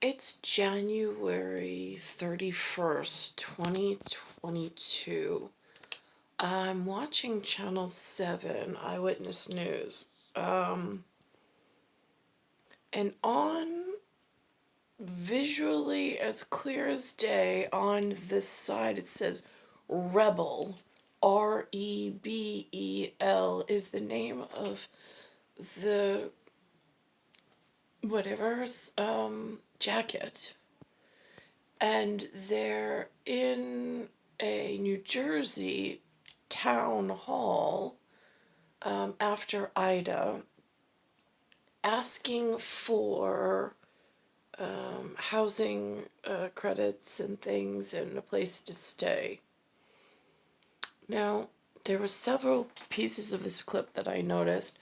It's January 31st, 2022. I'm watching Channel 7, Eyewitness News. And on, visually as clear as day, on this side it says Rebel. Rebel is the name of the whatever's jacket. And they're in a New Jersey town hall after Ida, asking for housing credits and things and a place to stay. Now, there were several pieces of this clip that I noticed.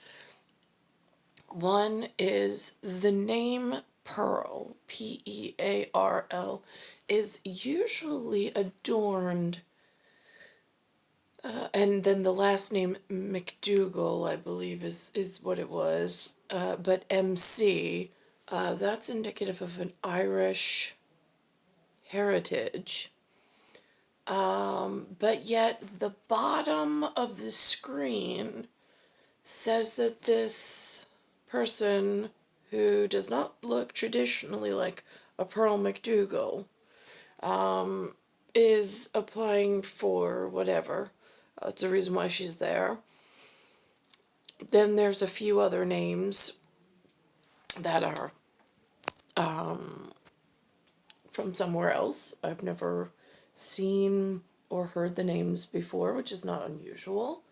One is the name Pearl, Pearl, is usually adorned, and then the last name McDougal, I believe, is what it was, but MC, that's indicative of an Irish heritage. But yet the bottom of the screen says that this person, who does not look traditionally like a Pearl McDougal, is applying for whatever. That's the reason why she's there. Then there's a few other names that are from somewhere else. I've never seen or heard the names before, which is not unusual.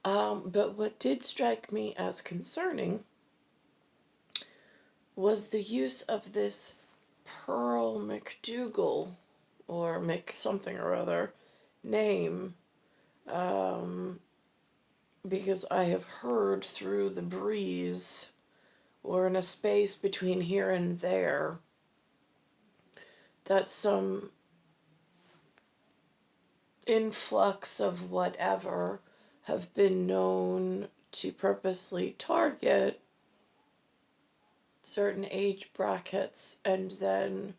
But what did strike me as concerning was the use of this Pearl McDougal, or Mc something or other, name, because I have heard through the breeze, or in a space between here and there, that some influx of whatever have been known to purposely target certain age brackets and then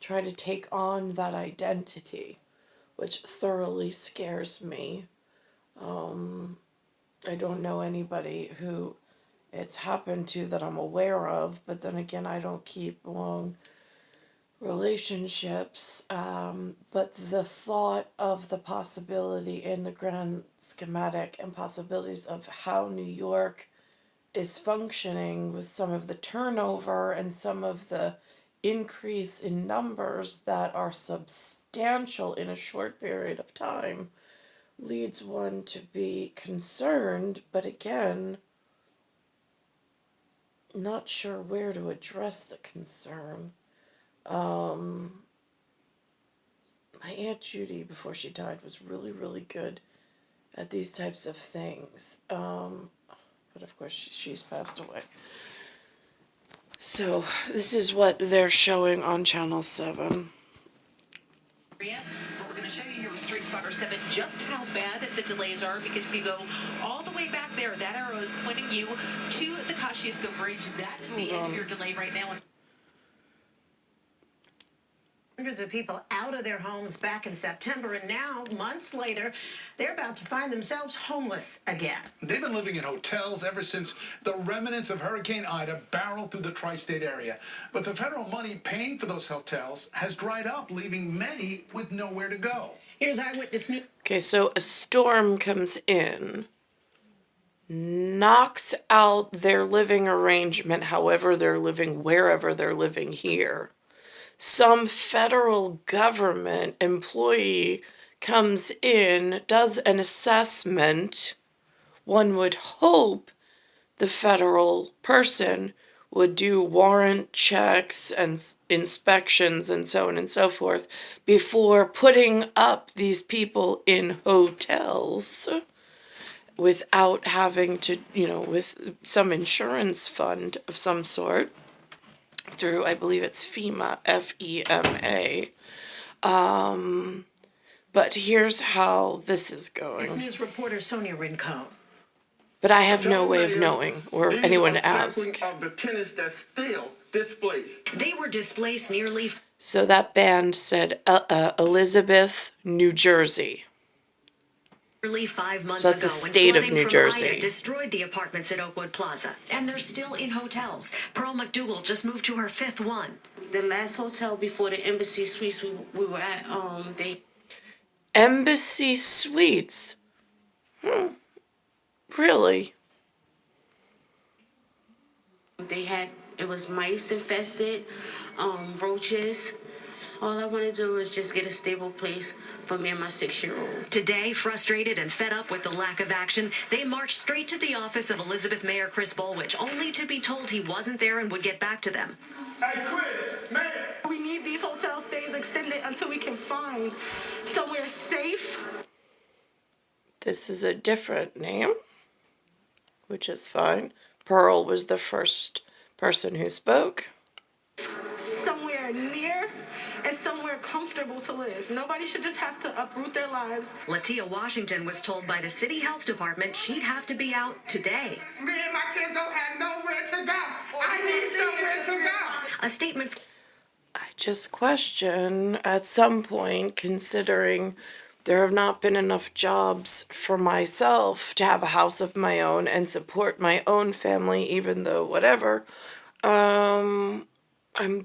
try to take on that identity, which thoroughly scares me. I don't know anybody who it's happened to that I'm aware of, but then again, I don't keep long relationships, but the thought of the possibility in the grand schematic and possibilities of how New York is functioning with some of the turnover and some of the increase in numbers that are substantial in a short period of time leads one to be concerned, but again, not sure where to address the concern. My Aunt Judy, before she died, was really, really good at these types of things. But of course, she's passed away. So, this is what they're showing on Channel 7. We're going to show you here with Street Spotter 7 just how bad the delays are, because if you go all the way back there, that arrow is pointing you to the Kosciuszko Bridge. That is the end of your delay right now. Hundreds of people out of their homes back in September, and now, months later, they're about to find themselves homeless again. They've been living in hotels ever since the remnants of Hurricane Ida barreled through the tri-state area. But the federal money paying for those hotels has dried up, leaving many with nowhere to go. Here's Eyewitness News. Okay, so a storm comes in, knocks out their living arrangement, however they're living, wherever they're living here. Some federal government employee comes in, does an assessment. One would hope the federal person would do warrant checks and inspections and so on and so forth before putting up these people in hotels without having to, with some insurance fund of some sort. Through, I believe it's FEMA, F-E-M-A. But here's how this is going. News reporter Sonia Rincon. But I have no way of knowing or anyone to ask. Of the tenants that still displaced. They were displaced nearly So that band said Elizabeth, New Jersey. 5 months So that's ago the when state of flooding New from Jersey. Ida destroyed the apartments at Oakwood Plaza. And they're still in hotels. Pearl McDougal just moved to her 5th one. The last hotel before the Embassy Suites we were at, Embassy Suites. Really? they had, it was mice infested, roaches. All I want to do is just get a stable place for me and my 6-year-old. Today, frustrated and fed up with the lack of action, they marched straight to the office of Elizabeth Mayor Chris Bolwich, only to be told he wasn't there and would get back to them. Hey, Chris, man. We need these hotel stays extended until we can find somewhere safe. This is a different name, which is fine. Pearl was the first person who spoke. Somewhere near and somewhere comfortable to live. Nobody should just have to uproot their lives. Latia Washington was told by the city health department she'd have to be out today. Me and my kids don't have nowhere to go. I need somewhere to go. A statement I just question at some point, considering there have not been enough jobs for myself to have a house of my own and support my own family, even though whatever. I'm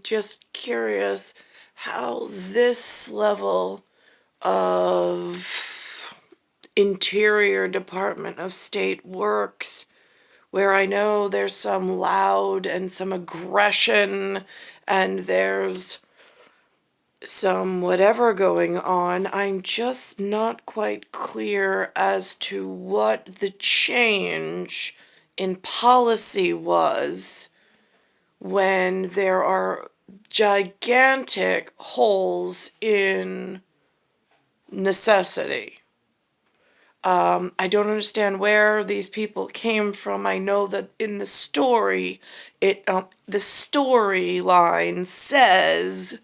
just curious how this level of Interior Department of State works, where I know there's some loud and some aggression and there's some whatever going on. I'm just not quite clear as to what the change in policy was when there are gigantic holes in necessity. I don't understand where these people came from. I know that in the story, the storyline says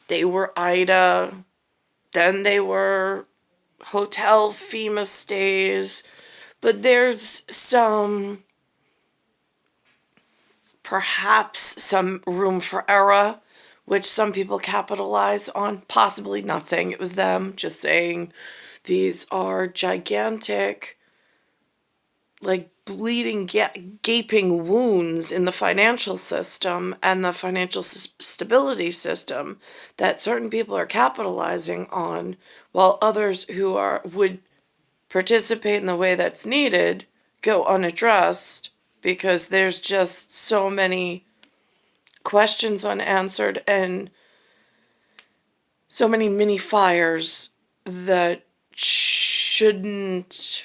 they were Ida, then they were hotel FEMA stays, but there's perhaps some room for error, which some people capitalize on, possibly not saying it was them, just saying these are gigantic, like bleeding, gaping wounds in the financial system and the financial stability system that certain people are capitalizing on, while others who would participate in the way that's needed go unaddressed, because there's just so many questions unanswered and so many mini fires that shouldn't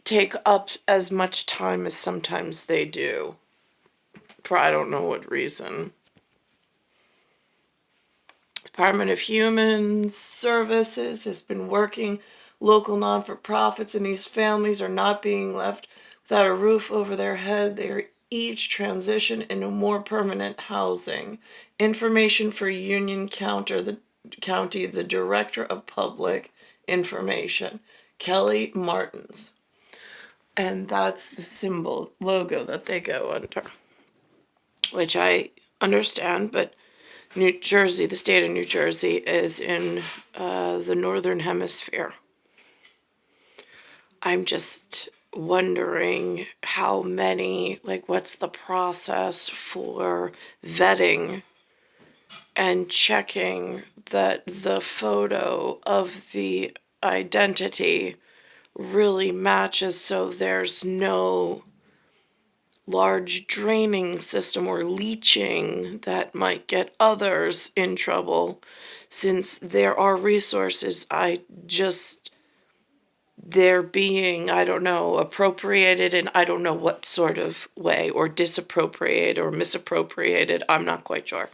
take up as much time as sometimes they do, for I don't know what reason. Department of Human Services has been working local non-for-profits, and these families are not being left without a roof over their head. They are each transitioned into more permanent housing. Information for Union County, the Director of Public Information, Kelly Martins. And that's the symbol, logo that they go under, which I understand, but New Jersey, the state of New Jersey, is in the northern hemisphere. I'm just wondering how many, like, what's the process for vetting and checking that the photo of the identity really matches, so there's no large draining system or leaching that might get others in trouble, since there are resources they're being, I don't know, appropriated in I don't know what sort of way, or disappropriated or misappropriated. I'm not quite sure.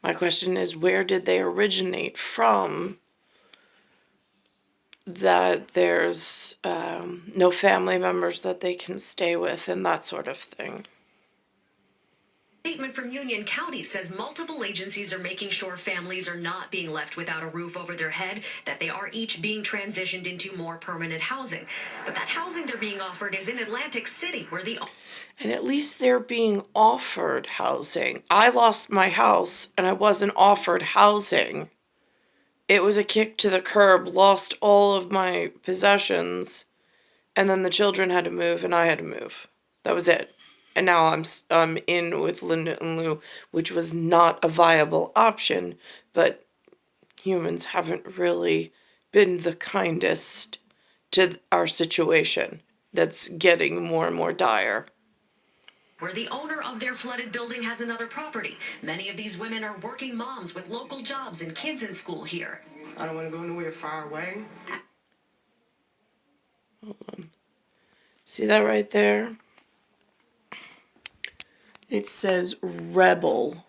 My question is, where did they originate from that there's no family members that they can stay with and that sort of thing? Statement from Union County says multiple agencies are making sure families are not being left without a roof over their head, that they are each being transitioned into more permanent housing. But that housing they're being offered is in Atlantic City, where the... And at least they're being offered housing. I lost my house and I wasn't offered housing. It was a kick to the curb, lost all of my possessions, and then the children had to move and I had to move. That was it. And now I'm in with Linda and Lou, which was not a viable option, but humans haven't really been the kindest to our situation that's getting more and more dire. Where the owner of their flooded building has another property. Many of these women are working moms with local jobs and kids in school here. I don't want to go nowhere far away. See that right there? It says rebel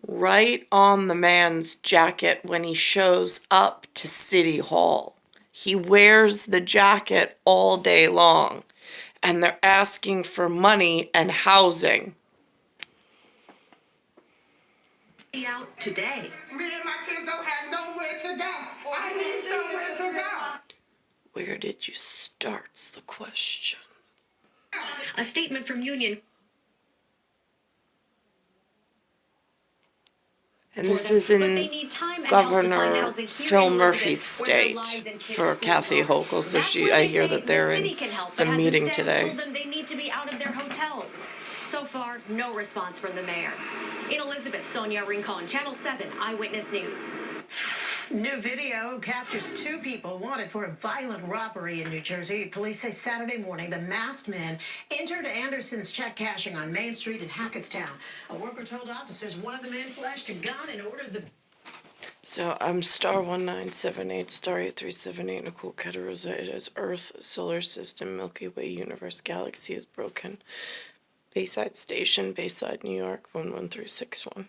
right on the man's jacket when he shows up to City Hall. He wears the jacket all day long, and they're asking for money and housing. Out today. Me and my kids don't have nowhere to go. I need somewhere to go. Where did you start's the question. A statement from Union. And this is in Governor Phil Murphy's state for Kathy Hochul. So I hear that they're in some meeting today. Told them they need to be out of their hotels. So far, no response from the mayor. In Elizabeth, Sonia Rincon, Channel 7 Eyewitness News. New video captures two people wanted for a violent robbery in New Jersey. Police say Saturday morning the masked men entered Anderson's check cashing on Main Street in Hackettstown. A worker told officers one of the men flashed a gun and ordered the... So I'm star 1978, star 8378, Nicole Cattaruzza. It is Earth, Solar System, Milky Way, Universe, Galaxy is broken. Bayside Station, Bayside, New York, 11361.